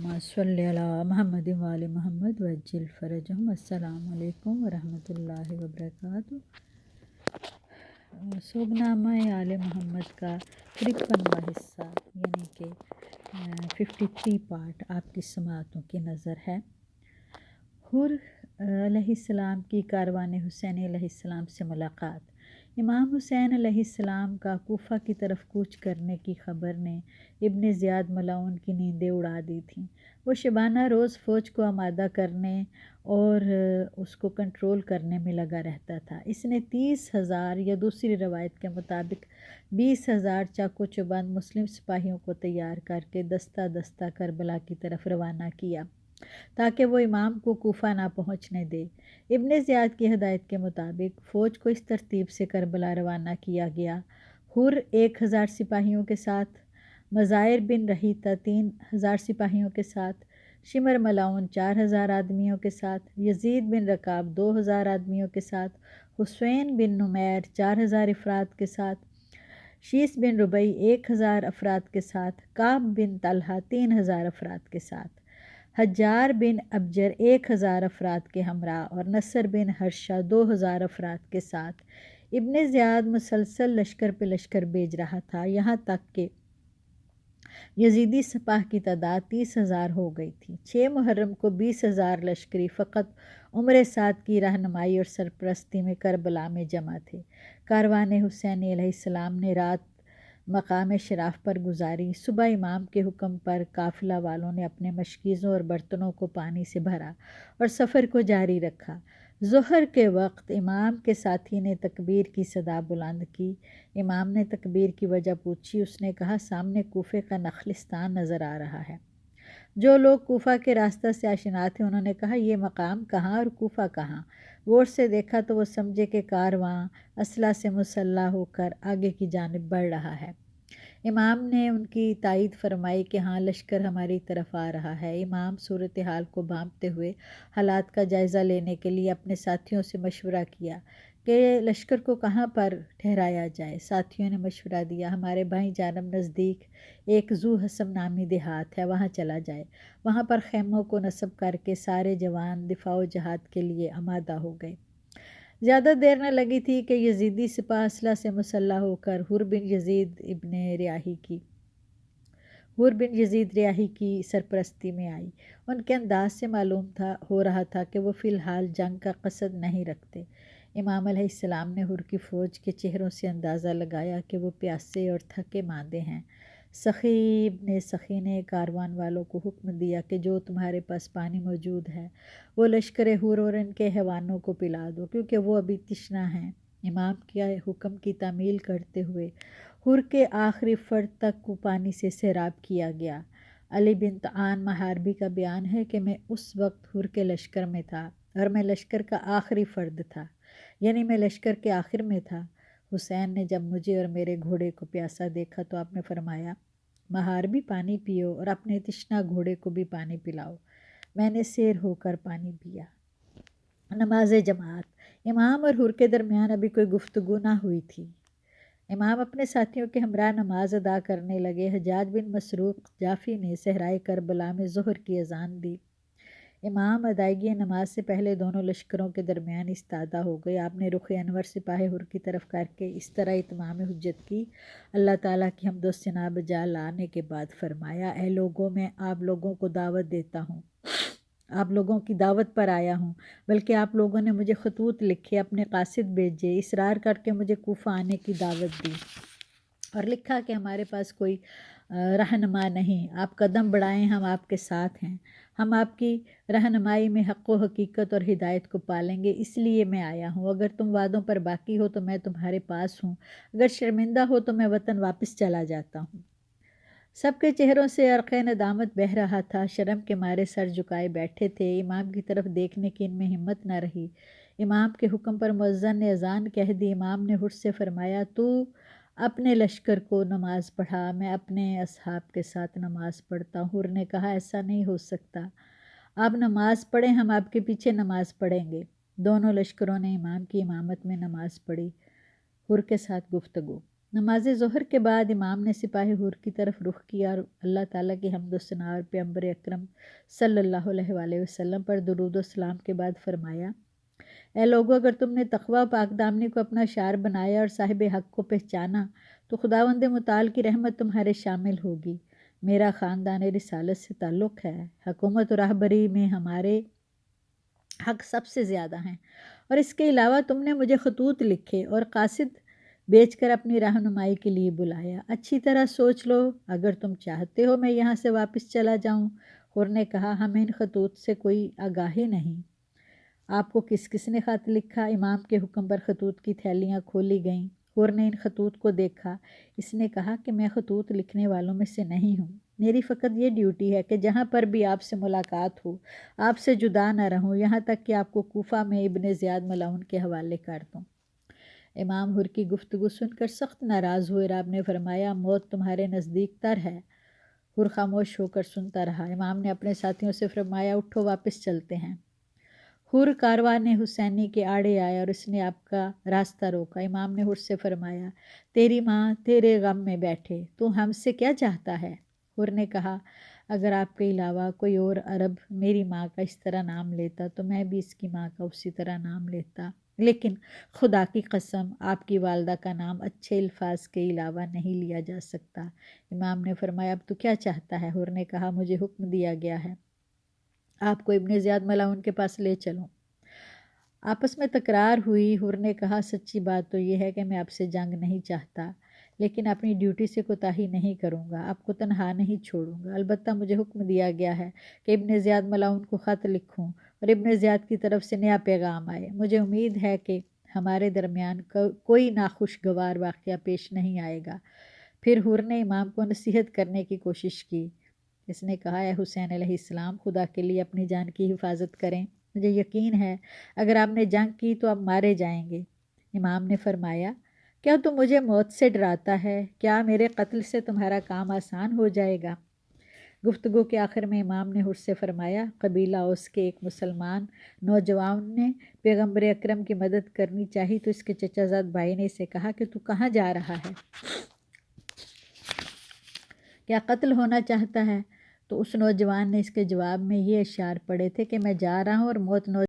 اللہم صلی علی محمد وآل محمد وعجل فرجہم۔ السلام علیکم ورحمۃ اللہ وبرکاتہ۔ سوگنامہ آل محمد کا 53واں حصہ یعنی کہ 53 پارٹ آپ کی سماعتوں کی نظر ہے۔ حر علیہ السلام کی کاروان حسین علیہ السلام سے ملاقات۔ امام حسین علیہ السلام کا کوفہ کی طرف کوچ کرنے کی خبر نے ابن زیاد ملعون کی نیندیں اڑا دی تھیں۔ وہ شبانہ روز فوج کو آمادہ کرنے اور اس کو کنٹرول کرنے میں لگا رہتا تھا۔ اس نے 30,000 یا دوسری روایت کے مطابق 20,000 چاق و چوبند مسلم سپاہیوں کو تیار کر کے دستہ دستہ کربلا کی طرف روانہ کیا تاکہ وہ امام کو کوفہ نہ پہنچنے دے۔ ابن زیاد کی ہدایت کے مطابق فوج کو اس ترتیب سے کربلا روانہ کیا گیا: حر 1,000 سپاہیوں کے ساتھ، مظاہر بن رحیتہ 3,000 سپاہیوں کے ساتھ، شمر ملعون 4,000 آدمیوں کے ساتھ، یزید بن رکاب 2,000 آدمیوں کے ساتھ، حسین بن نمیر 4,000 افراد کے ساتھ، شیس بن ربیع 1,000 افراد کے ساتھ، کعب بن طلحہ 3,000 افراد کے ساتھ، حجار بن ابجر 1,000 افراد کے ہمراہ اور نصر بن حرشہ 2,000 افراد کے ساتھ۔ ابن زیاد مسلسل لشکر پہ لشکر بھیج رہا تھا، یہاں تک کہ یزیدی سپاہ کی تعداد 30,000 ہو گئی تھی۔ 6 محرم کو 20,000 لشکری فقط عمر سعد کی رہنمائی اور سرپرستی میں کربلا میں جمع تھے۔ کاروان حسین علیہ السلام نے رات مقام شراف پر گزاری۔ صبح امام کے حکم پر قافلہ والوں نے اپنے مشکیزوں اور برتنوں کو پانی سے بھرا اور سفر کو جاری رکھا۔ ظہر کے وقت امام کے ساتھی نے تکبیر کی صدا بلند کی۔ امام نے تکبیر کی وجہ پوچھی۔ اس نے کہا، سامنے کوفے کا نخلستان نظر آ رہا ہے۔ جو لوگ کوفہ کے راستہ سے آشنا تھے انہوں نے کہا، یہ مقام کہاں اور کوفہ کہاں؟ غور سے دیکھا تو وہ سمجھے کہ کارواں اسلحہ سے مسلح ہو کر آگے کی جانب بڑھ رہا ہے۔ امام نے ان کی تائید فرمائی کہ ہاں، لشکر ہماری طرف آ رہا ہے۔ امام صورتحال کو بھانپتے ہوئے حالات کا جائزہ لینے کے لیے اپنے ساتھیوں سے مشورہ کیا کہ لشکر کو کہاں پر ٹھہرایا جائے۔ ساتھیوں نے مشورہ دیا، ہمارے بھائی جانب نزدیک ایک ذو حسم نامی دیہات ہے، وہاں چلا جائے۔ وہاں پر خیموں کو نصب کر کے سارے جوان دفاع و جہاد کے لیے آمادہ ہو گئے۔ زیادہ دیر نہ لگی تھی کہ یزیدی سپاہ اسلحہ سے مسلح ہو کر حر بن یزید ریاحی کی سرپرستی میں آئی۔ ان کے انداز سے معلوم ہو رہا تھا کہ وہ فی الحال جنگ کا قصد نہیں رکھتے۔ امام علیہ السلام نے حر کی فوج کے چہروں سے اندازہ لگایا کہ وہ پیاسے اور تھکے ماندے ہیں۔ سخی نے کاروان والوں کو حکم دیا کہ جو تمہارے پاس پانی موجود ہے وہ لشکر حر اور ان کے حیوانوں کو پلا دو، کیونکہ وہ ابھی تشنہ ہیں۔ امام کے حکم کی تعمیل کرتے ہوئے حر کے آخری فرد تک کو پانی سے سیراب کیا گیا۔ علی بن طعان محاربی کا بیان ہے کہ میں اس وقت حر کے لشکر میں تھا اور میں لشکر کا آخری فرد تھا، یعنی میں لشکر کے آخر میں تھا۔ حسین نے جب مجھے اور میرے گھوڑے کو پیاسا دیکھا تو آپ نے فرمایا، محاربی پانی پیو اور اپنے تشنہ گھوڑے کو بھی پانی پلاؤ۔ میں نے سیر ہو کر پانی پیا۔ نماز جماعت۔ امام اور حر کے درمیان ابھی کوئی گفتگو نہ ہوئی تھی۔ امام اپنے ساتھیوں کے ہمراہ نماز ادا کرنے لگے۔ حجاج بن مسروق جافی نے صحرائے کربلا میں ظہر کی اذان دی۔ امام ادائیگی نماز سے پہلے دونوں لشکروں کے درمیان استادہ ہو گئے۔ آپ نے رخ انور سپاہ حر کی طرف کر کے اس طرح اتمام حجت کی۔ اللہ تعالیٰ کی حمد و ثنا بجا لانے کے بعد فرمایا، اے لوگوں، میں آپ لوگوں کو دعوت دیتا ہوں، آپ لوگوں کی دعوت پر آیا ہوں، بلکہ آپ لوگوں نے مجھے خطوط لکھے، اپنے قاصد بھیجے، اصرار کر کے مجھے کوفہ آنے کی دعوت دی اور لکھا کہ ہمارے پاس کوئی رہنما نہیں، آپ قدم بڑھائیں، ہم آپ کے ساتھ ہیں، ہم آپ کی رہنمائی میں حق و حقیقت اور ہدایت کو پالیں گے، اس لیے میں آیا ہوں۔ اگر تم وعدوں پر باقی ہو تو میں تمہارے پاس ہوں، اگر شرمندہ ہو تو میں وطن واپس چلا جاتا ہوں۔ سب کے چہروں سے عرق ندامت بہہ رہا تھا، شرم کے مارے سر جھکائے بیٹھے تھے۔ امام کی طرف دیکھنے کی ان میں ہمت نہ رہی۔ امام کے حکم پر مؤذن نے اذان کہہ دی۔ امام نے حر سے فرمایا، تو اپنے لشکر کو نماز پڑھا، میں اپنے اصحاب کے ساتھ نماز پڑھتا ہوں۔ حر نے کہا، ایسا نہیں ہو سکتا، آپ نماز پڑھیں، ہم آپ کے پیچھے نماز پڑھیں گے۔ دونوں لشکروں نے امام کی امامت میں نماز پڑھی۔ حر کے ساتھ گفتگو۔ نماز ظہر کے بعد امام نے سپاہ حور کی طرف رخ کیا اور اللہ تعالیٰ کی حمد و ثنا اور پیغمبر اکرم صلی اللہ علیہ وآلہ وسلم پر درود و سلام کے بعد فرمایا، اے لوگو، اگر تم نے تقوی و پاک دامنی کو اپنا شعار بنایا اور صاحب حق کو پہچانا تو خداوند متعال کی رحمت تمہارے شامل ہوگی۔ میرا خاندان رسالت سے تعلق ہے، حکومت و راہبری میں ہمارے حق سب سے زیادہ ہیں، اور اس کے علاوہ تم نے مجھے خطوط لکھے اور قاصد بیچ کر اپنی رہنمائی کے لیے بلایا۔ اچھی طرح سوچ لو، اگر تم چاہتے ہو میں یہاں سے واپس چلا جاؤں۔ حور نے کہا، ہمیں ان خطوط سے کوئی آگاہی نہیں۔ آپ کو کس کس نے خط لکھا؟ امام کے حکم پر خطوط کی تھیلیاں کھولی گئیں۔ حور نے ان خطوط کو دیکھا۔ اس نے کہا کہ میں خطوط لکھنے والوں میں سے نہیں ہوں، میری فقط یہ ڈیوٹی ہے کہ جہاں پر بھی آپ سے ملاقات ہو آپ سے جدا نہ رہوں، یہاں تک کہ آپ کو کوفہ میں ابن زیاد ملعون کے حوالے کر دوں۔ امام حور کی گفتگو سن کر سخت ناراض ہوئے اور آپ نے فرمایا، موت تمہارے نزدیک تر ہے۔ حور خاموش ہو کر سنتا رہا۔ امام نے اپنے ساتھیوں سے فرمایا، اٹھو واپس چلتے ہیں۔ حور کاروان حسینی کے آڑے آیا اور اس نے آپ کا راستہ روکا۔ امام نے حور سے فرمایا، تیری ماں تیرے غم میں بیٹھے، تو ہم سے کیا چاہتا ہے؟ حور نے کہا، اگر آپ کے علاوہ کوئی اور عرب میری ماں کا اس طرح نام لیتا تو میں بھی اس کی ماں کا اسی طرح نام لیتا، لیکن خدا کی قسم آپ کی والدہ کا نام اچھے الفاظ کے علاوہ نہیں لیا جا سکتا۔ امام نے فرمایا، اب تو کیا چاہتا ہے؟ حور نے کہا، مجھے حکم دیا گیا ہے آپ کو ابن زیاد ملعون کے پاس لے چلوں۔ آپس میں تکرار ہوئی۔ حور نے کہا، سچی بات تو یہ ہے کہ میں آپ سے جنگ نہیں چاہتا، لیکن اپنی ڈیوٹی سے کوتاہی نہیں کروں گا، آپ کو تنہا نہیں چھوڑوں گا۔ البتہ مجھے حکم دیا گیا ہے کہ ابن زیاد ملعون کو خط لکھوں اور ابن زیاد کی طرف سے نیا پیغام آئے۔ مجھے امید ہے کہ ہمارے درمیان کوئی ناخوشگوار واقعہ پیش نہیں آئے گا۔ پھر حور نے امام کو نصیحت کرنے کی کوشش کی۔ اس نے کہا، اے حسین علیہ السلام، خدا کے لیے اپنی جان کی حفاظت کریں، مجھے یقین ہے اگر آپ نے جنگ کی تو آپ مارے جائیں گے۔ امام نے فرمایا، کیا تم مجھے موت سے ڈراتا ہے؟ کیا میرے قتل سے تمہارا کام آسان ہو جائے گا؟ گفتگو کے آخر میں امام نے حور سے فرمایا، قبیلہ اوس کے ایک مسلمان نوجوان نے پیغمبر اکرم کی مدد کرنی چاہی تو اس کے چچا زاد بھائی نے اسے کہا کہ تو کہاں جا رہا ہے؟ کیا قتل ہونا چاہتا ہے؟ تو اس نوجوان نے اس کے جواب میں یہ اشعار پڑھے تھے کہ میں جا رہا ہوں اور موت